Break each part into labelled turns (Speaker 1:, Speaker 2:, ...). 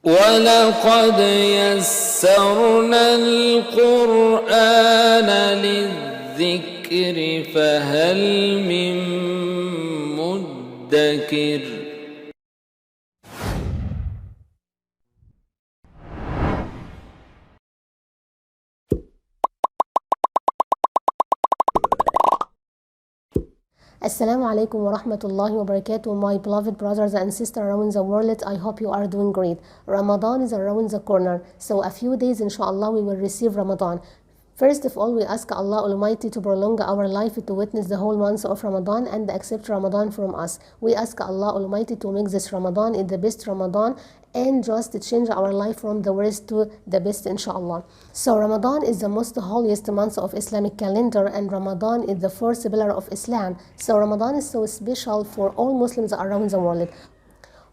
Speaker 1: ولقد يسرنا القرآن للذكر فهل من مدكر.
Speaker 2: Assalamu alaikum wa rahmatullahi wa barakatuh, my beloved brothers and sisters around the world. I hope you are doing great. Ramadan is around the corner, so a few days inshallah we will receive Ramadan. First of all, we ask Allah Almighty to prolong our life to witness the whole month of Ramadan and accept Ramadan from us. We ask Allah Almighty to make this Ramadan the best Ramadan and just to change our life from the worst to the best, inshallah. So Ramadan is the most holiest month of Islamic calendar, and Ramadan is the fourth pillar of Islam. So Ramadan is so special for all Muslims around the world.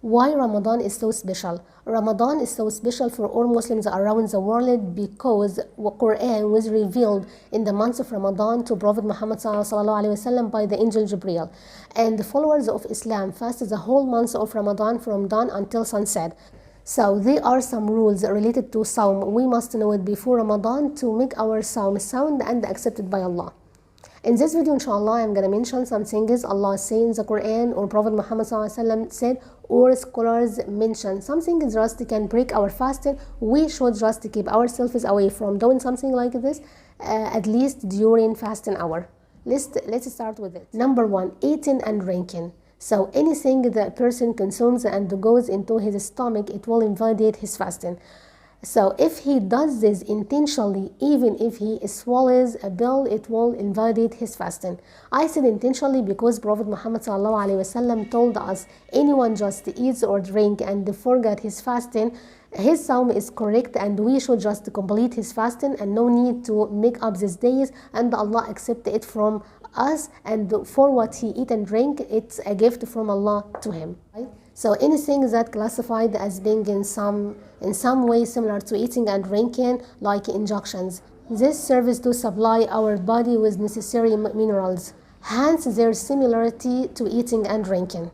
Speaker 2: Why Ramadan is so special? Ramadan is so special for all Muslims around the world because the Quran was revealed in the month of Ramadan to Prophet Muhammad ﷺ by the angel Jibreel. And the followers of Islam fast the whole month of Ramadan from dawn until sunset. So there are some rules related to Sawm. We must know it before Ramadan to make our Sawm sound and accepted by Allah. In this video, inshallah, I'm going to mention some things Allah says in the Quran or Prophet Muhammad ﷺ said or scholars mention. Some things just can break our fasting. We should just keep ourselves away from doing something like this, at least during fasting hour. Let's start with it. Number 1, eating and drinking. So anything that a person consumes and goes into his stomach, it will invalidate his fasting. So if he does this intentionally, even if he swallows a pill, it will invalidate his fasting. I said intentionally because Prophet Muhammad ﷺ told us anyone just eats or drink and forget his fasting, his Sawm is correct and we should just complete his fasting and no need to make up these days, and Allah accept it from us, and for what he eat and drink, it's a gift from Allah to him. Right? So anything that classified as being in some way similar to eating and drinking, like injections, this serves to supply our body with necessary minerals, hence their similarity to eating and drinking.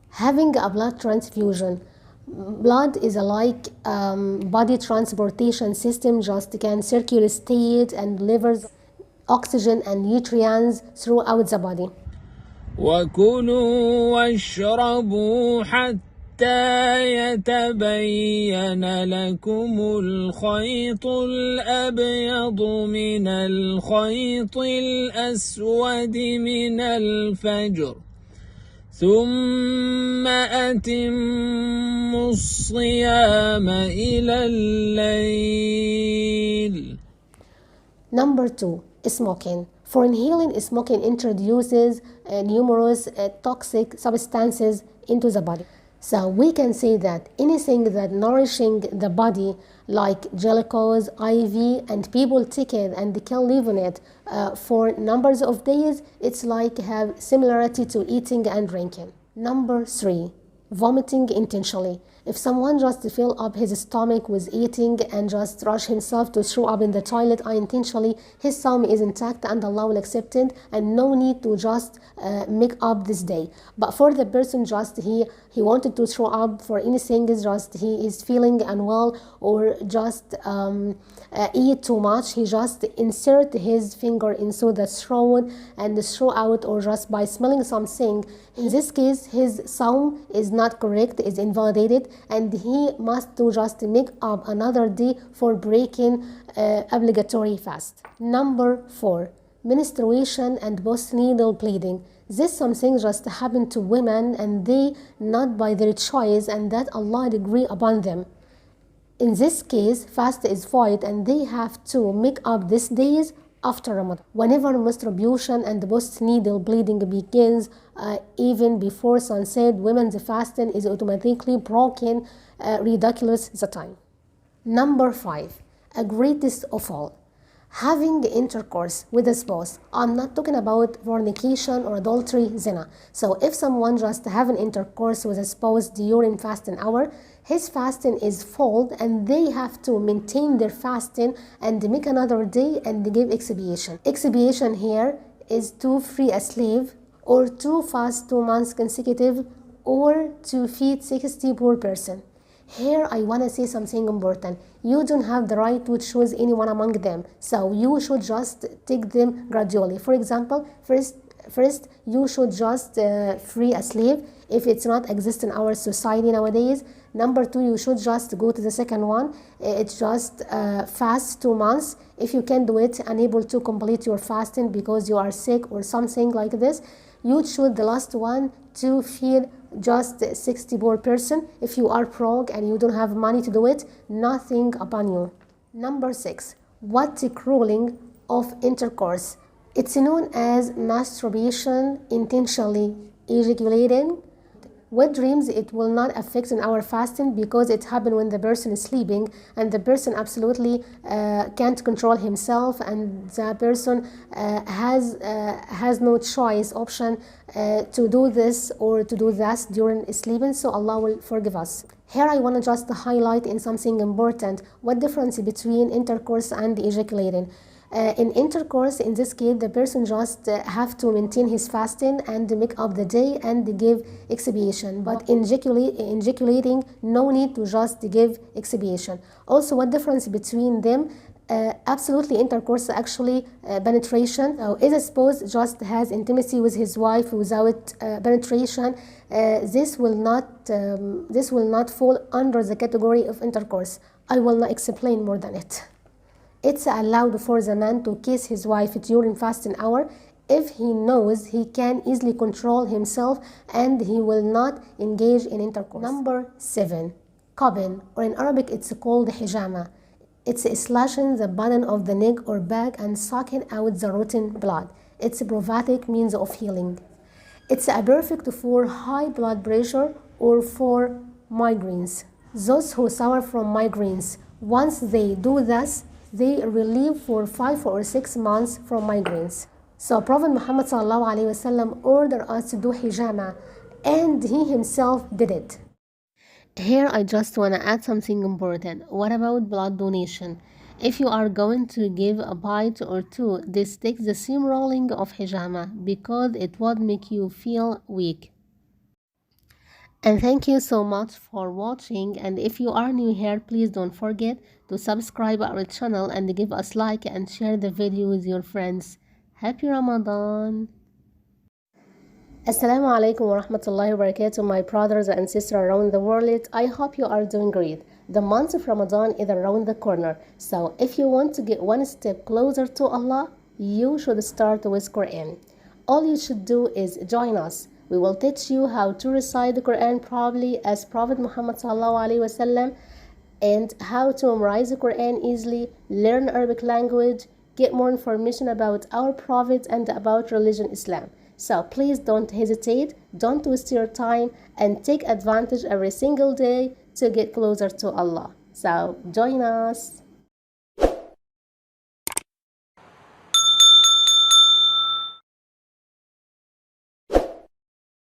Speaker 2: Having a blood transfusion. Blood is body transportation system, just can circulate and delivers oxygen and nutrients throughout the body.
Speaker 1: وكلوا واشربوا حتى يتبين لكم الخيط الأبيض من الخيط الأسود من الفجر ثم أتموا الصيام إلى الليل.
Speaker 2: Number 2, smoking. For inhaling, smoking introduces numerous toxic substances into the body. So we can say that anything that nourishing the body, like glucose, IV, and people take it and they can live on it for numbers of days, it's like have similarity to eating and drinking. Number 3, vomiting intentionally. If someone just fill up his stomach with eating and just rush himself to throw up in the toilet unintentionally, his Sawm is intact and Allah will accept it, and no need to just make up this day. But for the person just he wanted to throw up for anything, is just he is feeling unwell or just eat too much, he just insert his finger into the throat and throw out, or just by smelling something. In this case, his Sawm is not correct, is invalidated, and he must do just make up another day for breaking obligatory fast. Number 4, menstruation and post-natal bleeding. This something just happened to women and they not by their choice, and that Allah agree upon them. In this case, fast is void and they have to make up these days after Ramadan. Whenever Mesturbution and post-natal bleeding begins, even before sunset, women's fasting is automatically broken, ridiculous the time. Number 5, a greatest of all, having intercourse with a spouse. I'm not talking about fornication or adultery, zina. So if someone just have an intercourse with a spouse during fasting hour, his fasting is full and they have to maintain their fasting and make another day and give expiation. Expiation here is to free a slave, or to fast 2 months consecutive, or to feed 60 per person. Here I want to say something important. You don't have the right to choose anyone among them, so you should just take them gradually. For example, first you should just free a slave if it's not exist in our society nowadays. Number two, you should just go to the second one. It's just fast 2 months. If you can do it, unable to complete your fasting because you are sick or something like this, you choose the last one to feed just 60 per person. If you are broke and you don't have money to do it, nothing upon you. Number 6, what the ruling of intercourse. It's known as masturbation, intentionally ejaculating. Wet dreams, it will not affect in our fasting because it happened when the person is sleeping and the person absolutely can't control himself, and the person has no choice option to do this or to do that during sleeping, so Allah will forgive us. Here I want to just highlight in something important, what difference between intercourse and ejaculating. In intercourse, in this case, the person just have to maintain his fasting and make up the day and give expiation. But in ejaculating, no need to just give expiation. Also, what difference between them? Absolutely, intercourse actually penetration. If a spouse just has intimacy with his wife without penetration, this will not fall under the category of intercourse. I will not explain more than it. It's allowed for the man to kiss his wife during fasting hour if he knows he can easily control himself and he will not engage in intercourse. Number 7, cupping, or in Arabic it's called hijama. It's slashing the button of the neck or back and sucking out the rotten blood. It's a prophetic means of healing. It's a perfect for high blood pressure or for migraines. Those who suffer from migraines, once they do this, they relieve for 5 or 6 months from migraines. So Prophet Muhammad ﷺ ordered us to do hijama, and he himself did it. Here I just want to add something important. What about blood donation? If you are going to give a bite or two, this takes the same ruling of hijama because it would make you feel weak. And thank you so much for watching, and if you are new here, please don't forget to subscribe our channel and give us like and share the video with your friends. Happy Ramadan! Assalamu alaikum wa rahmatullahi wa barakatuh, my brothers and sisters around the world. I hope you are doing great. The month of Ramadan is around the corner, so if you want to get one step closer to Allah, you should start with Quran. All you should do is join us. We will teach you how to recite the Quran properly as Prophet Muhammad ﷺ, and how to memorize the Quran easily, learn Arabic language, get more information about our Prophet and about religion Islam. So please don't hesitate, don't waste your time, and take advantage every single day to get closer to Allah. So join us.